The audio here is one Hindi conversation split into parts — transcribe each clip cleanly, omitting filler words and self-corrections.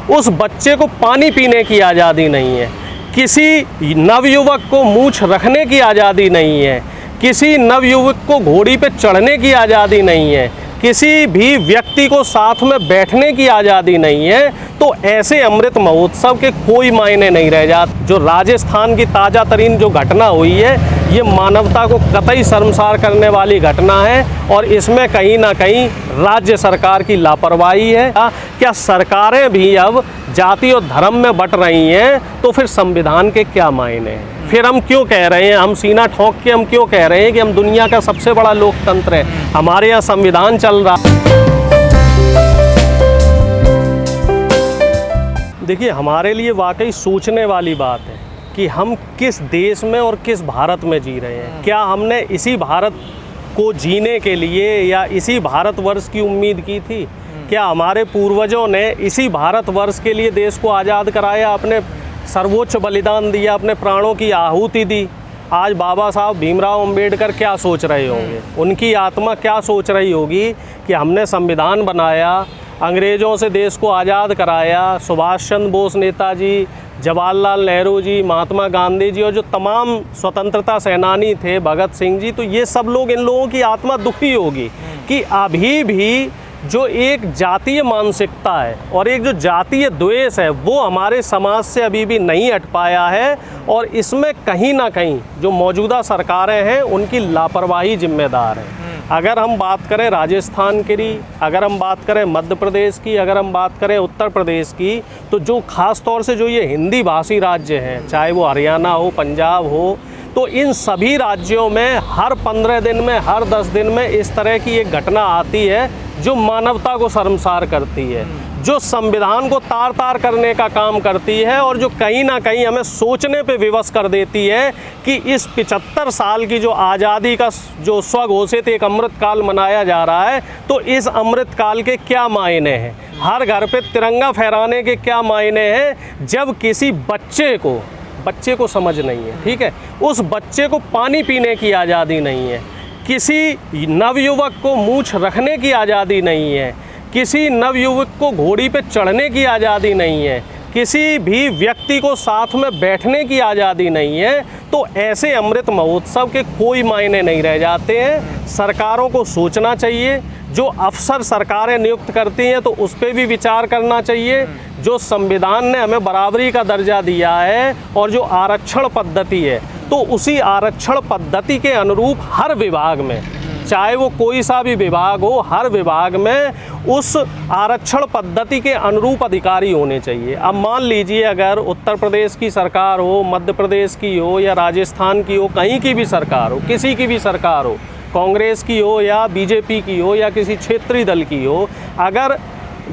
उस बच्चे को पानी पीने की आज़ादी नहीं है, किसी नवयुवक को मूंछ रखने की आज़ादी नहीं है, किसी नवयुवक को घोड़ी पे चढ़ने की आज़ादी नहीं है, किसी भी व्यक्ति को साथ में बैठने की आज़ादी नहीं है। तो ऐसे अमृत महोत्सव के कोई मायने नहीं रह जाते। जो राजस्थान की ताज़ा तरीन जो घटना हुई है, ये मानवता को कतई शर्मसार करने वाली घटना है और इसमें कहीं ना कहीं राज्य सरकार की लापरवाही है। क्या सरकारें भी अब जाति और धर्म में बंट रही हैं, तो फिर संविधान के क्या मायने हैं? फिर हम क्यों कह रहे हैं, हम सीना ठोक के हम क्यों कह रहे हैं कि हम दुनिया का सबसे बड़ा लोकतंत्र है, हमारे यहाँ संविधान चल रहा है। देखिए, हमारे लिए वाकई सोचने वाली बात है कि हम किस देश में और किस भारत में जी रहे हैं। क्या हमने इसी भारत को जीने के लिए या इसी भारतवर्ष की उम्मीद की थी? क्या हमारे पूर्वजों ने इसी भारतवर्ष के लिए देश को आज़ाद कराया, अपने सर्वोच्च बलिदान दिया, अपने प्राणों की आहुति दी? आज बाबा साहब भीमराव अंबेडकर क्या सोच रहे होंगे, उनकी आत्मा क्या सोच रही होगी कि हमने संविधान बनाया, अंग्रेज़ों से देश को आज़ाद कराया, सुभाष चंद्र बोस नेताजी, जवाहरलाल नेहरू जी, महात्मा गांधी जी और जो तमाम स्वतंत्रता सेनानी थे, भगत सिंह जी, तो ये सब लोग, इन लोगों की आत्मा दुखी होगी कि अभी भी जो एक जातीय मानसिकता है और एक जो जातीय द्वेष है वो हमारे समाज से अभी भी नहीं हट पाया है। और इसमें कहीं ना कहीं जो मौजूदा सरकारें हैं उनकी लापरवाही जिम्मेदार है। अगर हम बात करें राजस्थान की, अगर हम बात करें मध्य प्रदेश की, अगर हम बात करें उत्तर प्रदेश की, तो जो ख़ास तौर से जो ये हिंदी भाषी राज्य हैं, चाहे वो हरियाणा हो, पंजाब हो, तो इन सभी राज्यों में हर 15 दिन में, हर 10 दिन में इस तरह की एक घटना आती है जो मानवता को शर्मसार करती है, जो संविधान को तार तार करने का काम करती है और जो कहीं ना कहीं हमें सोचने पे विवश कर देती है कि इस 75 साल की जो आज़ादी का जो स्वघोषित एक अमृत काल मनाया जा रहा है, तो इस अमृत काल के क्या मायने हैं, हर घर पे तिरंगा फहराने के क्या मायने हैं, जब किसी बच्चे को समझ नहीं है, ठीक है, उस बच्चे को पानी पीने की आज़ादी नहीं है, किसी नवयुवक को मूंछ रखने की आज़ादी नहीं है, किसी नवयुवक को घोड़ी पे चढ़ने की आज़ादी नहीं है, किसी भी व्यक्ति को साथ में बैठने की आज़ादी नहीं है। तो ऐसे अमृत महोत्सव के कोई मायने नहीं रह जाते हैं। सरकारों को सोचना चाहिए, जो अफसर सरकारें नियुक्त करती हैं तो उस पर भी विचार करना चाहिए। जो संविधान ने हमें बराबरी का दर्जा दिया है और जो आरक्षण पद्धति है, तो उसी आरक्षण पद्धति के अनुरूप हर विभाग में, चाहे वो कोई सा भी विभाग हो, हर विभाग में उस आरक्षण पद्धति के अनुरूप अधिकारी होने चाहिए। अब मान लीजिए अगर उत्तर प्रदेश की सरकार हो, मध्य प्रदेश की हो या राजस्थान की हो, कहीं की भी सरकार हो, किसी की भी सरकार हो, कांग्रेस की हो या बीजेपी की हो या किसी क्षेत्रीय दल की हो, अगर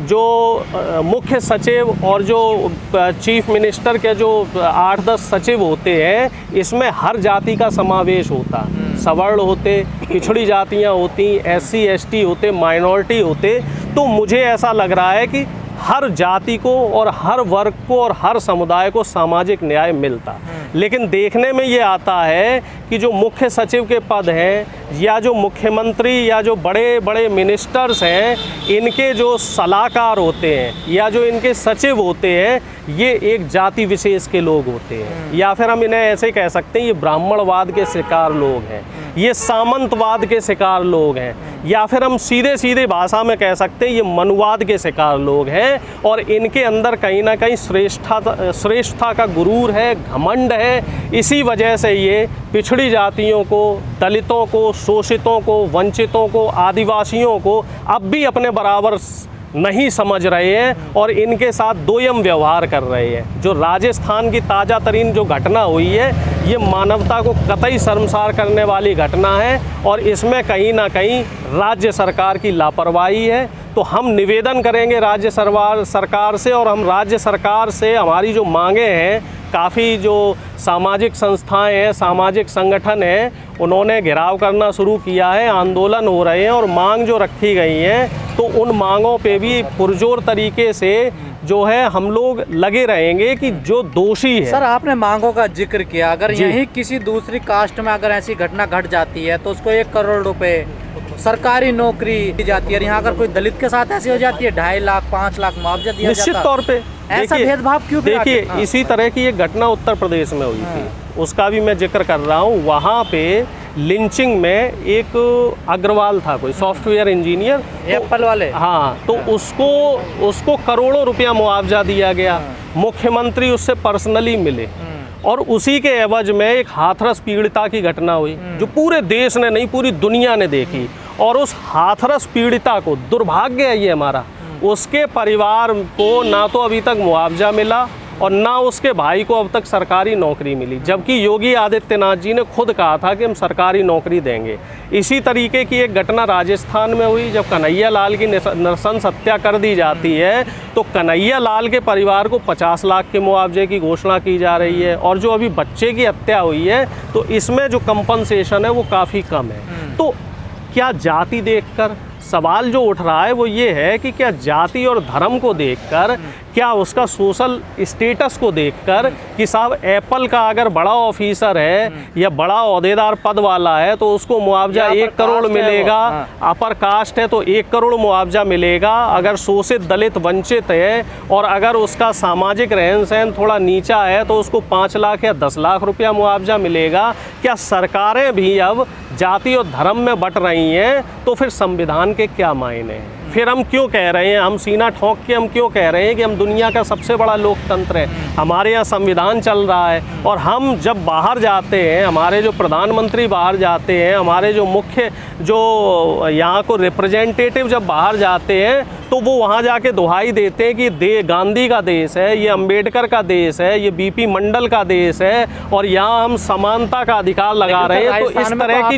जो मुख्य सचिव और जो चीफ मिनिस्टर के जो 8-10 सचिव होते हैं, इसमें हर जाति का समावेश होता, सवर्ण होते, पिछड़ी जातियां होती, SC ST होते, माइनॉरिटी होते, तो मुझे ऐसा लग रहा है कि हर जाति को और हर वर्ग को और हर समुदाय को सामाजिक न्याय मिलता। लेकिन देखने में ये आता है कि जो मुख्य सचिव के पद हैं या जो मुख्यमंत्री या जो बड़े बड़े मिनिस्टर्स हैं, इनके जो सलाहकार होते हैं या जो इनके सचिव होते हैं, ये एक जाति विशेष के लोग होते हैं, या फिर हम इन्हें ऐसे कह सकते हैं ये ब्राह्मणवाद के शिकार लोग हैं, ये सामंतवाद के शिकार लोग हैं, या फिर हम सीधे सीधे भाषा में कह सकते हैं ये मनुवाद के शिकार लोग हैं। और इनके अंदर कहीं ना कहीं श्रेष्ठता का गुरूर है, घमंड है। इसी वजह से ये पिछड़ी जातियों को, दलितों को, शोषितों को, वंचितों को, आदिवासियों को अब भी अपने बराबर नहीं समझ रहे हैं और इनके साथ दोयम व्यवहार कर रहे हैं। जो राजस्थान की ताज़ा तरीन जो घटना हुई है, ये मानवता को कतई शर्मसार करने वाली घटना है और इसमें कहीं ना कहीं राज्य सरकार की लापरवाही है। तो हम निवेदन करेंगे राज्य सरकार से, और हम राज्य सरकार से हमारी जो मांगे हैं, काफ़ी जो सामाजिक संस्थाएं हैं, सामाजिक संगठन हैं, उन्होंने घेराव करना शुरू किया है, आंदोलन हो रहे हैं और मांग जो रखी गई हैं, तो उन मांगों पे भी पुरजोर तरीके से जो है हम लोग लगे रहेंगे कि जो दोषी है। सर, आपने मांगों का जिक्र किया, अगर यहीं किसी दूसरी कास्ट में अगर ऐसी घटना घट जाती है तो उसको 1 करोड़ रुपए सरकारी नौकरी दी जाती है, और यहाँ अगर कोई दलित के साथ ऐसी हो जाती है 2.5 लाख 5 लाख मुआवजा दिया जाता है। निश्चित तौर पे ऐसा भेदभाव क्यों? देखिए इसी तरह की एक घटना उत्तर प्रदेश में हुई थी, उसका भी मैं जिक्र कर रहा हूँ। वहाँ पे लिंचिंग में एक अग्रवाल था, कोई सॉफ्टवेयर इंजीनियर, एप्पल वाले, हाँ, तो उसको करोड़ों रुपया मुआवजा दिया गया। मुख्यमंत्री उससे पर्सनली मिले और उसी के एवज में एक हाथरस पीड़िता की घटना हुई जो पूरे देश ने नहीं पूरी दुनिया ने देखी। और उस हाथरस पीड़िता को, दुर्भाग्य है ये हमारा, उसके परिवार को ना तो अभी तक मुआवजा मिला और ना उसके भाई को अब तक सरकारी नौकरी मिली, जबकि योगी आदित्यनाथ जी ने खुद कहा था कि हम सरकारी नौकरी देंगे। इसी तरीके की एक घटना राजस्थान में हुई, जब कन्हैया लाल की नृशंस हत्या कर दी जाती है तो कन्हैया लाल के परिवार को 50 लाख के मुआवजे की घोषणा की जा रही है। और जो अभी बच्चे की हत्या हुई है तो इसमें जो कंपनसेशन है वो काफ़ी कम है। तो क्या जाति देखकर सवाल जो उठ रहा है वो ये है कि क्या जाति और धर्म को देखकर, क्या उसका सोशल स्टेटस को देखकर कि साहब एप्पल का अगर बड़ा ऑफिसर है या बड़ा ओहदेदार पद वाला है तो उसको मुआवजा 1 करोड़ मिलेगा, अपर कास्ट है तो 1 करोड़ मुआवजा मिलेगा, अगर शोषित दलित वंचित है और अगर उसका सामाजिक रहन सहन थोड़ा नीचा है तो उसको 5 लाख या 10 लाख रुपया मुआवजा मिलेगा। क्या सरकारें भी अब जाति और धर्म में बट रही हैं तो फिर संविधान के क्या मायने हैं? फिर हम क्यों कह रहे हैं, हम सीना ठोंक के हम क्यों कह रहे हैं कि हम दुनिया का सबसे बड़ा लोकतंत्र है, हमारे यहाँ संविधान चल रहा है। और हम जब बाहर जाते हैं, हमारे जो प्रधानमंत्री बाहर जाते हैं, हमारे जो मुख्य जो यहाँ को रिप्रेजेंटेटिव जब बाहर जाते हैं तो वो वहाँ जाके दुहाई देते हैं कि गांधी का देश है, ये अंबेडकर का देश है, ये बीपी मंडल का देश है और यहाँ हम समानता का अधिकार लगा रहे हैं। तो इस तरह की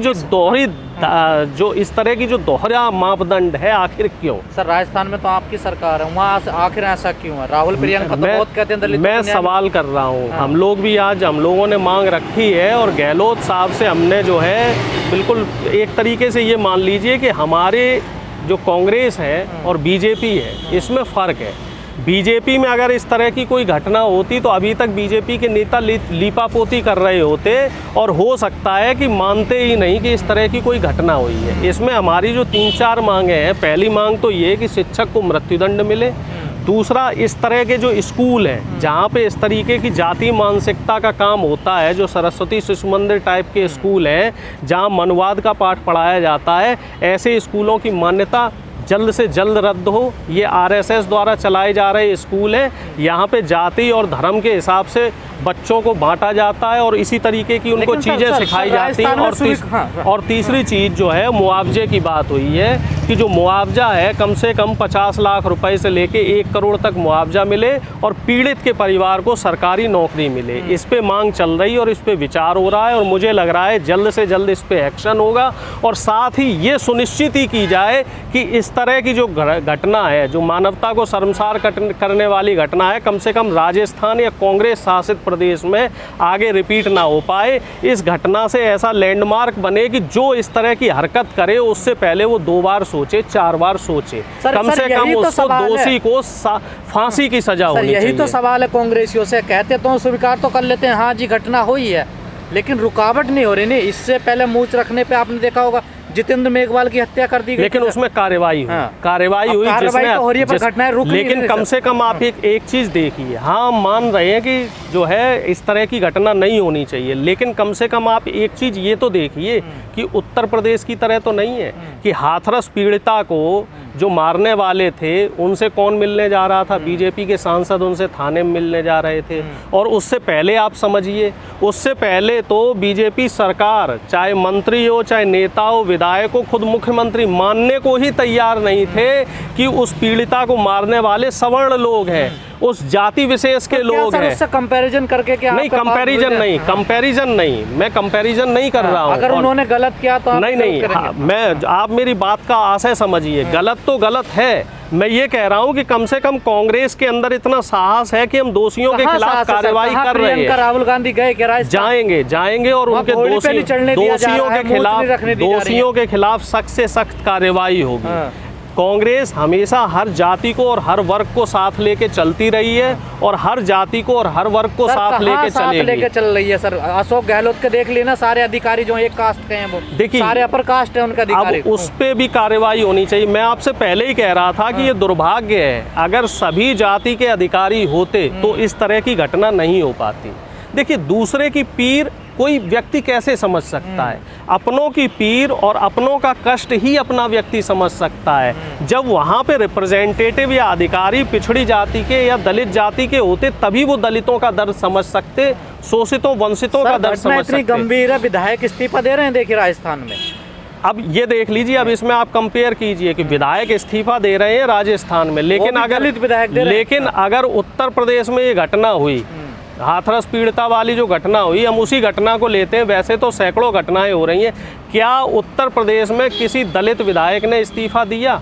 इस तरह की जो दोहरा मापदंड है आखिर क्यों? सर राजस्थान में तो आपकी सरकार है, वहाँ आखिर ऐसा क्यों है? राहुल प्रियंका तो बहुत कहते हैं दलित। मैं सवाल कर रहा हूँ, हम लोग भी आज हम लोगों ने मांग रखी है और गहलोत साहब से हमने जो है बिल्कुल एक तरीके से ये मान लीजिए कि हमारे जो कांग्रेस है और बीजेपी है इसमें फ़र्क है। बीजेपी में अगर इस तरह की कोई घटना होती तो अभी तक बीजेपी के नेता लीपापोती कर रहे होते और हो सकता है कि मानते ही नहीं कि इस तरह की कोई घटना हुई है। इसमें हमारी जो 3-4 मांगे हैं, पहली मांग तो ये कि शिक्षक को मृत्युदंड मिले, दूसरा इस तरह के जो स्कूल हैं जहाँ पे इस तरीके की जाति मानसिकता का काम होता है, जो सरस्वती शिशु मंदिर टाइप के स्कूल हैं जहाँ मनवाद का पाठ पढ़ाया जाता है, ऐसे स्कूलों की मान्यता जल्द से जल्द रद्द हो। ये आरएसएस द्वारा चलाए जा रहे स्कूल हैं, यहाँ पे जाति और धर्म के हिसाब से बच्चों को बांटा जाता है और इसी तरीके की उनको चीज़ें सिखाई जाती हैं। और तीसरी चीज़ जो है मुआवजे की बात हुई है कि जो मुआवजा है कम से कम 50 लाख रुपए से लेके 1 करोड़ तक मुआवजा मिले और पीड़ित के परिवार को सरकारी नौकरी मिले। इस पे मांग चल रही है और इस पे विचार हो रहा है और मुझे लग रहा है जल्द से जल्द इस पे एक्शन होगा। और साथ ही ये सुनिश्चित ही की जाए कि इस तरह की जो घटना है, जो मानवता को शर्मसार करने वाली घटना है, कम से कम राजस्थान या कांग्रेस शासित प्रदेश में आगे रिपीट ना हो पाए। इस घटना से ऐसा लैंडमार्क बने कि जो इस तरह की हरकत करे उससे पहले वो 2 बार सोचे, 4 बार सोचे, कम से कम उसको दोषी को फांसी की सजा होनी चाहिए। यही तो सवाल है कांग्रेसियों से, कहते तो स्वीकार तो कर लेते हैं हाँ जी घटना हुई है, लेकिन रुकावट नहीं हो रही। नहीं, इससे पहले मूंछ रखने पे आपने देखा होगा जितेंद्र मेघवाल की हत्या कर दी गई, लेकिन उसमें कार्रवाई हुई, कार्रवाई हुई घटनाएं रुक नहीं। लेकिन कम से कम आप एक चीज़ देखिए, हाँ मान रहे हैं कि जो है इस तरह की घटना नहीं होनी चाहिए, लेकिन कम से कम आप एक चीज़ ये तो देखिए कि उत्तर प्रदेश की तरह तो नहीं है कि हाथरस पीड़िता को जो मारने वाले थे उनसे कौन मिलने जा रहा था? बीजेपी के सांसद उनसे थाने में मिलने जा रहे थे। और उससे पहले आप समझिए, उससे पहले तो बीजेपी सरकार, चाहे मंत्री हो चाहे नेता हो, विधायक हो, खुद मुख्यमंत्री मानने को ही तैयार नहीं थे कि उस पीड़िता को मारने वाले सवर्ण लोग हैं, उस जाति विशेष के लोग हैं। उससे कंपैरिजन करके क्या? नहीं, कंपैरिजन नहीं, मैं कंपैरिजन नहीं कर रहा हूँ। अगर उन्होंने गलत किया तो नहीं, आप मेरी बात का आशय समझिए, गलत तो गलत है। मैं ये कह रहा हूँ कि कम से कम कांग्रेस के अंदर इतना साहस है कि हम दोषियों के खिलाफ कार्रवाई कर रहे हैं। राहुल गांधी गए जाएंगे और उनके दोषियों के खिलाफ सख्त से सख्त कार्रवाई होगी। कांग्रेस हमेशा हर जाति को और हर वर्ग को साथ लेके चलती रही है और हर जाति को और हर वर्ग को साथ लेके चल रही है सर। अशोक गहलोत के देख लेना, सारे अधिकारी जो एक कास्ट के हैं वो देखिए सारे अपर कास्ट है उनका अधिकारी। अब उस पे भी कार्रवाई होनी चाहिए। मैं आपसे पहले ही कह रहा था कि ये दुर्भाग्य है, अगर सभी जाति के अधिकारी होते तो इस तरह की घटना नहीं हो पाती। देखिए दूसरे की पीर कोई व्यक्ति कैसे समझ सकता है? अपनों की पीर और अपनों का कष्ट ही अपना व्यक्ति समझ सकता है। जब वहाँ पे रिप्रेजेंटेटिव या अधिकारी पिछड़ी जाति के या दलित जाति के होते तभी वो दलितों का दर्द समझ सकते, शोषितों वंचितों का दर्द समझ सकते। इतनी गंभीर है, विधायक इस्तीफा दे रहे हैं देखिए राजस्थान में। अब ये देख लीजिए, अब इसमें आप कंपेयर कीजिए कि विधायक इस्तीफा दे रहे हैं राजस्थान में, लेकिन अगर उत्तर प्रदेश में ये घटना हुई, हाथरस पीड़िता वाली जो घटना हुई, हम उसी घटना को लेते हैं, वैसे तो सैकड़ों घटनाएं हो रही हैं। क्या उत्तर प्रदेश में किसी दलित विधायक ने इस्तीफा दिया?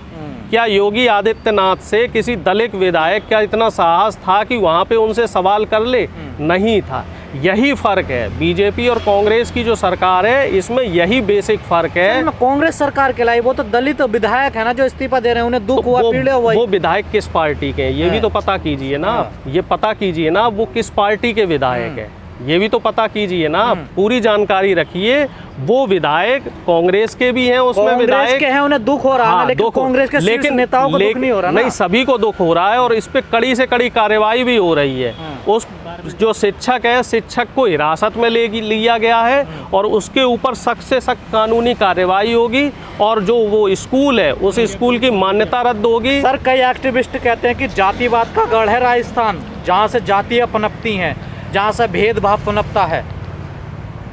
क्या योगी आदित्यनाथ से किसी दलित विधायक का इतना साहस था कि वहाँ पे उनसे सवाल कर ले? नहीं था। यही फर्क है बीजेपी और कांग्रेस की जो सरकार है, इसमें यही बेसिक फर्क है। कांग्रेस सरकार के लाई वो तो दलित विधायक है ना जो इस्तीफा दे रहे हैं, उन्हें दुख हुआ, पीड़े हुआ। वो विधायक किस पार्टी के हैं ये भी तो पता कीजिए ना। ये पता कीजिए ना वो किस पार्टी के विधायक है, ये भी तो पता कीजिए ना। पूरी जानकारी रखिए। वो विधायक कांग्रेस के भी हैं, उसमें विधायक के हैं, उन्हें दुख हो रहा है, लेकिन कांग्रेस के शीर्ष नेताओं को दुख नहीं हो रहा ना। नहीं, सभी को दुख हो रहा है और इस पे कड़ी से कड़ी कार्रवाई भी हो रही है। उस जो शिक्षक है, शिक्षक को हिरासत में लिया गया है और उसके ऊपर सख्त से सख्त कानूनी कार्रवाई होगी और जो वो स्कूल है उस स्कूल की मान्यता रद्द होगी। सर कई एक्टिविस्ट कहते हैं कि जातिवाद का गढ़ है राजस्थान, जहाँ से जातियाँ पनपती हैं, जहाँ से भेदभाव पनपता है,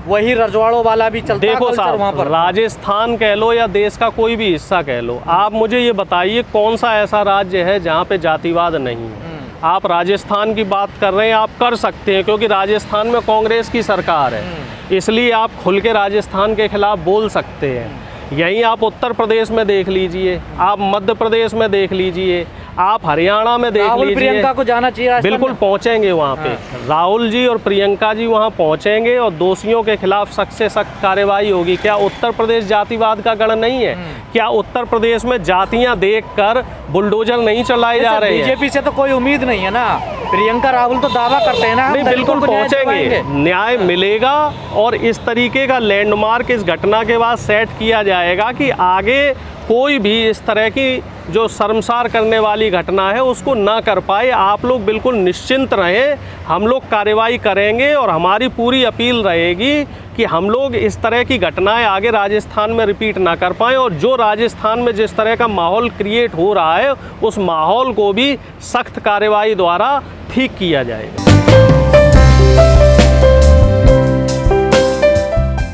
वही रजवाड़ों वाला भी चलता है। देखो साहब, राजस्थान कह लो या देश का कोई भी हिस्सा कह लो, आप मुझे ये बताइए कौन सा ऐसा राज्य है जहाँ पे जातिवाद नहीं है? आप राजस्थान की बात कर रहे हैं, आप कर सकते हैं क्योंकि राजस्थान में कांग्रेस की सरकार है, इसलिए आप खुल के राजस्थान के खिलाफ बोल सकते हैं। यहीं आप उत्तर प्रदेश में देख लीजिए, आप मध्य प्रदेश में देख लीजिए, आप हरियाणा में देख लीजिए। प्रियंका को जाना चाहिए, बिल्कुल पहुंचेंगे वहाँ पे। राहुल जी और प्रियंका जी वहाँ पहुंचेंगे और दोषियों के खिलाफ सख्त से सख्त कार्रवाई होगी। क्या उत्तर प्रदेश जातिवाद का गढ़ नहीं है? क्या उत्तर प्रदेश में जातियां देखकर बुलडोजर नहीं चलाए जा रहे हैं? बीजेपी से तो कोई उम्मीद नहीं है ना। प्रियंका राहुल तो दावा करते हैं ना, नहीं बिल्कुल पहुंचेंगे, न्याय मिलेगा और इस तरीके का लैंडमार्क इस घटना के बाद सेट किया जाएगा कि आगे कोई भी इस तरह की जो शर्मसार करने वाली घटना है उसको ना कर पाए। आप लोग बिल्कुल निश्चिंत रहें, हम लोग कार्रवाई करेंगे और हमारी पूरी अपील रहेगी कि हम लोग इस तरह की घटनाएं आगे राजस्थान में रिपीट ना कर पाएँ और जो राजस्थान में जिस तरह का माहौल क्रिएट हो रहा है उस माहौल को भी सख्त कार्रवाई द्वारा ठीक किया जाएगा।